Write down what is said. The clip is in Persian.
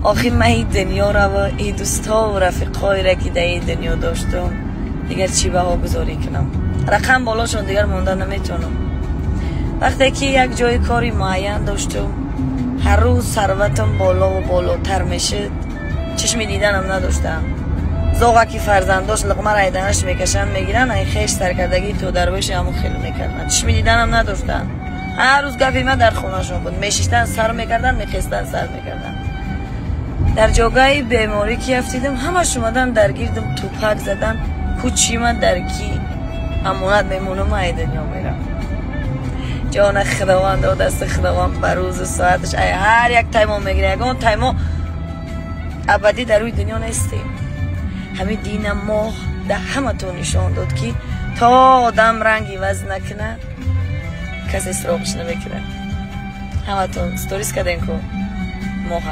آخی من این دنیا را و این دوستا و رفیقای را که در این دنیا داشتم دیگر چی بها گذاری کنم. رقم بالاشون دیگر موندن نمیتونم. وقتی که یک جای کاری معین داشتم هر روز ثروتم بالا و بالاتر میشد، چشم دیدنم نداشتم. زوغا که فرزنداش لقمه را ایدنش میکشن میگیرن این خیش سرکردگی تو درویش همون خیلی میکردن. چشم دیدنم نداشتن. هر روز گفی من در خونهشون بود، میشیشتن سر میکردن، میخیستن سر میکردن. در جاگاه بیماری که افتیدم همش اومدن درگیردم، توپک زدن. کوچی من درکی امانت میمونم ای دنیا میرم. جان خداوند و دست خداوند بر روز و ساعتش ای هر یک تایمو میگیره. اون تایمو ابدی در روی دنیا نیستیم. همین دین ما ده همه تو نشان داد که تا آدم رنگی وز نکنه کسی سراغش نمیکنه. همه تو ستوریس کردین که موها